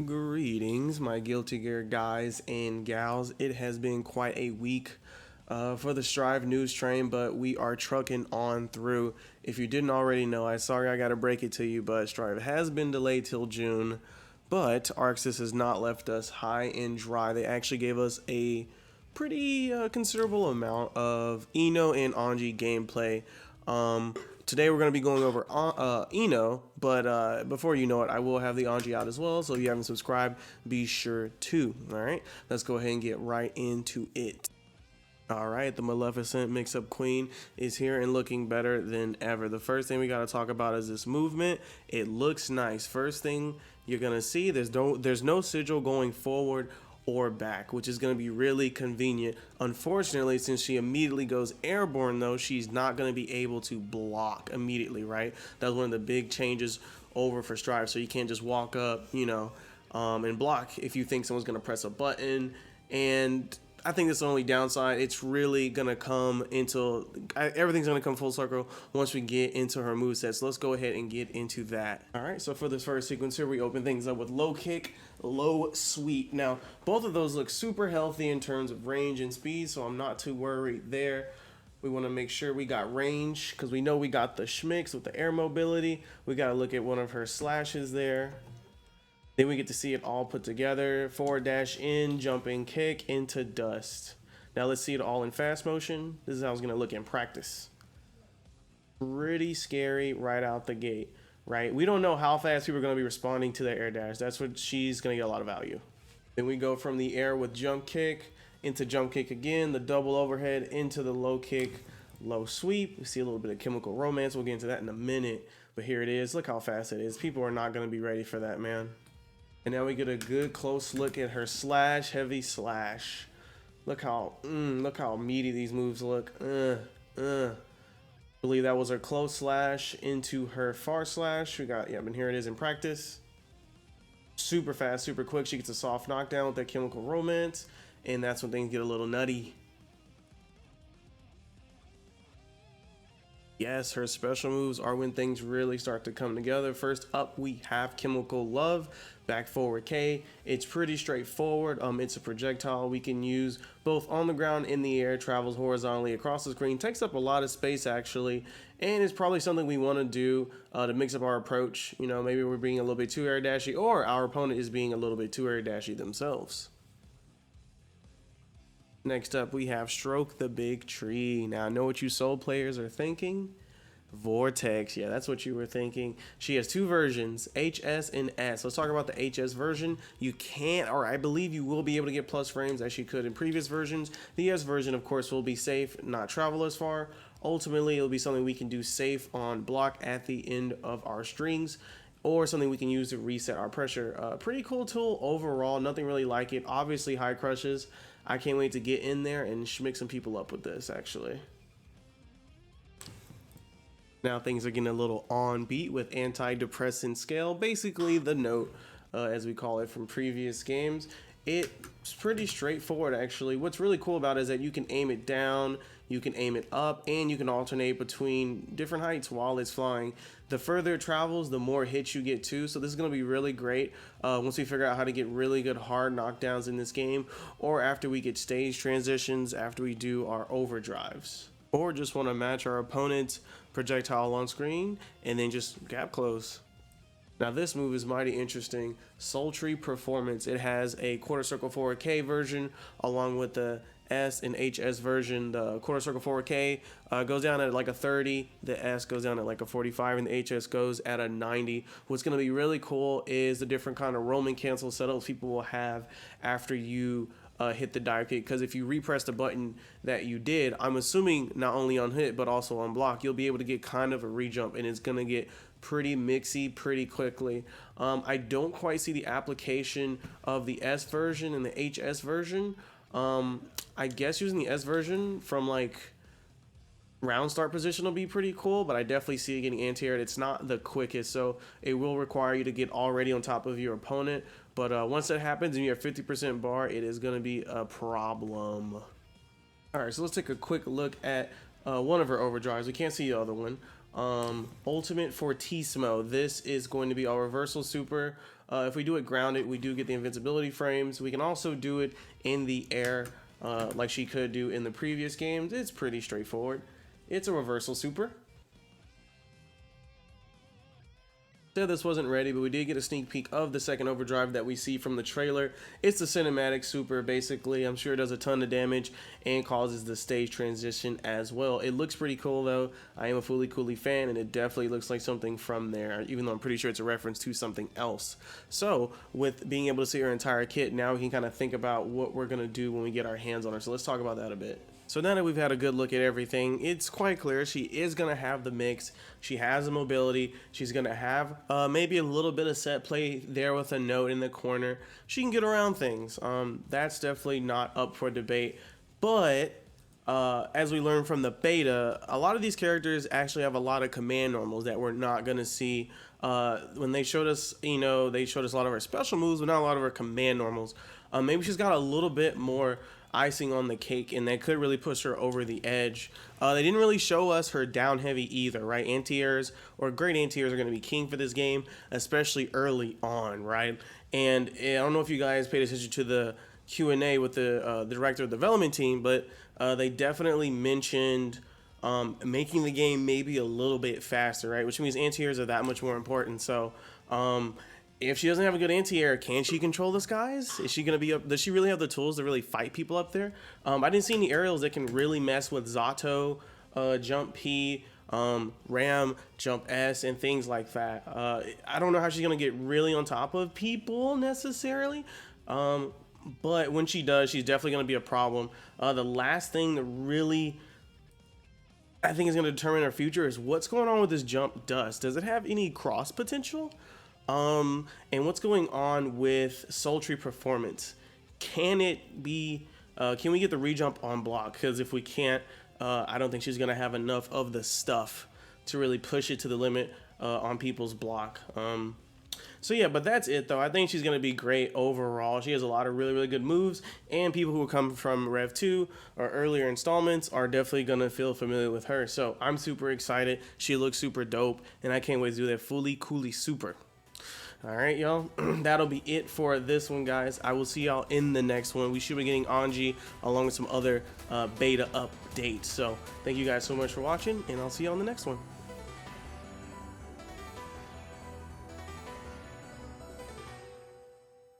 Greetings, my Guilty Gear guys and gals. It has been quite a week for the Strive news train, but we are trucking on through. If you didn't already know, I'm sorry I gotta break it to you, but Strive has been delayed till June. But ArcSys has not left us high and dry. They actually gave us a pretty considerable amount of Eno and Anji gameplay. Today we're going to be going over Eno, but before you know it, I will have the Anji out as well. So if you haven't subscribed, be sure to. All right, let's go ahead and get right into it. All right, the Maleficent mix-up queen is here and looking better than ever. The first thing we got to talk about is this movement. It looks nice. First thing you're gonna see, there's no sigil going forward or back, which is going to be really convenient. Unfortunately, since she immediately goes airborne though, she's not going to be able to block immediately, right? That's one of the big changes over for Strive. So you can't just walk up, and block if you think someone's going to press a button. And I think that's the only downside. It's really going to come into, everything's going to come full circle once we get into her moveset. So let's go ahead and get into that. All right, so for this first sequence here, we open things up with low kick, low sweep. Now, both of those look super healthy in terms of range and speed, so I'm not too worried there. We want to make sure we got range because we know we got the schmicks with the air mobility. We got to look at one of her slashes there. Then we get to see it all put together. Forward dash in, jumping kick into dust. Now let's see it all in fast motion. This is how it's going to look in practice. Pretty scary right out the gate, right? We don't know how fast people are going to be responding to their air dash. That's what she's going to get a lot of value. Then we go from the air with jump kick into jump kick again, the double overhead into the low kick, low sweep. We see a little bit of chemical romance. We'll get into that in a minute. But here it is. Look how fast it is. People are not going to be ready for that, man. And now we get a good close look at her slash, heavy slash. Look how meaty these moves look. I believe that was her close slash into her far slash. We got, and here it is in practice. Super fast, super quick. She gets a soft knockdown with that chemical romance. And that's when things get a little nutty. Yes, her special moves are when things really start to come together. First up, we have Chemical Love, back forward K. It's pretty straightforward. It's a projectile we can use both on the ground, in the air, travels horizontally across the screen, takes up a lot of space actually, and it's probably something we want to do to mix up our approach. Maybe we're being a little bit too air dashy, or our opponent is being a little bit too air dashy themselves. Next up, we have Stroke the Big Tree. Now, I know what you Soul players are thinking. Vortex. Yeah, that's what you were thinking. She has two versions, HS and S. Let's talk about the HS version. You can't, or I believe you will be able to get plus frames as you could in previous versions. The S version, of course, will be safe, not travel as far. Ultimately, it'll be something we can do safe on block at the end of our strings, or something we can use to reset our pressure. Pretty cool tool overall. Nothing really like it. Obviously, high crushes. I can't wait to get in there and schmick some people up with this, actually. Now things are getting a little on beat with antidepressant scale, basically the note, as we call it from previous games. It's pretty straightforward, actually. What's really cool about it is that you can aim it down, you can aim it up, and you can alternate between different heights while it's flying. The further it travels, the more hits you get too. So this is going to be really great once we figure out how to get really good hard knockdowns in this game, or after we get stage transitions, after we do our overdrives, or just want to match our opponent's projectile on screen and then just gap close. Now this move is mighty interesting. Sultry Performance. It has a quarter circle forward K version along with the S and HS version. The quarter circle forward K goes down at like a 30, the S goes down at like a 45, and the HS goes at a 90. What's going to be really cool is the different kind of roaming cancel setups people will have after you hit the dive kick, because if you repress the button that you did, I'm assuming not only on hit but also on block, you'll be able to get kind of a rejump, and it's going to get pretty mixy pretty quickly. I don't quite see the application of the S version and the HS version. I guess using the S version from like round start position will be pretty cool, but I definitely see it getting anti-aired. It's not the quickest, so it will require you to get already on top of your opponent. But once that happens and you have 50% bar, it is going to be a problem. All right, so let's take a quick look at one of her overdrives. We can't see the other one. Ultimate Fortissimo. This is going to be our reversal super. If we do it grounded, we do get the invincibility frames. We can also do it in the air, like she could do in the previous games. It's pretty straightforward. It's a reversal super. Said this wasn't ready, but we did get a sneak peek of the second overdrive that we see from the trailer. It's the cinematic super, basically. I'm sure it does a ton of damage and causes the stage transition as well. It looks pretty cool, though. I am a Fooly Cooly fan, and it definitely looks like something from there, even though I'm pretty sure it's a reference to something else. So, with being able to see her entire kit, now we can kind of think about what we're going to do when we get our hands on her. So let's talk about that a bit. So now that we've had a good look at everything, it's quite clear she is going to have the mix. She has the mobility. She's going to have maybe a little bit of set play there with a note in the corner. She can get around things. That's definitely not up for debate. But as we learned from the beta, a lot of these characters actually have a lot of command normals that we're not going to see. When they showed us, they showed us a lot of her special moves, but not a lot of her command normals. Maybe she's got a little bit more icing on the cake, and that could really push her over the edge. They didn't really show us her down heavy either, right? Anti-airs or great anti-airs are going to be king for this game, especially early on, right? And I don't know if you guys paid attention to the Q&A with the director of the development team, but they definitely mentioned making the game maybe a little bit faster, right? Which means anti-airs are that much more important. So if she doesn't have a good anti-air, can she control the skies? Is she going to be up? Does she really have the tools to really fight people up there? I didn't see any aerials that can really mess with Zato, Jump P, Ram, Jump S, and things like that. I don't know how she's going to get really on top of people necessarily. But when she does, she's definitely going to be a problem. The last thing that really I think is going to determine her future is what's going on with this Jump Dust. Does it have any cross potential? And what's going on with Sultry Performance? Can it be, can we get the rejump on block? Because if we can't, I don't think she's going to have enough of the stuff to really push it to the limit on people's block. So yeah, but that's it though. I think she's going to be great overall. She has a lot of really, really good moves, and people who come from Rev 2 or earlier installments are definitely going to feel familiar with her. So I'm super excited. She looks super dope, and I can't wait to do that Fooly Cooly super. All right, y'all, that'll be it for this one, guys. I will see y'all in the next one. We should be getting Anji along with some other beta updates. So thank you guys so much for watching, and I'll see y'all in the next one.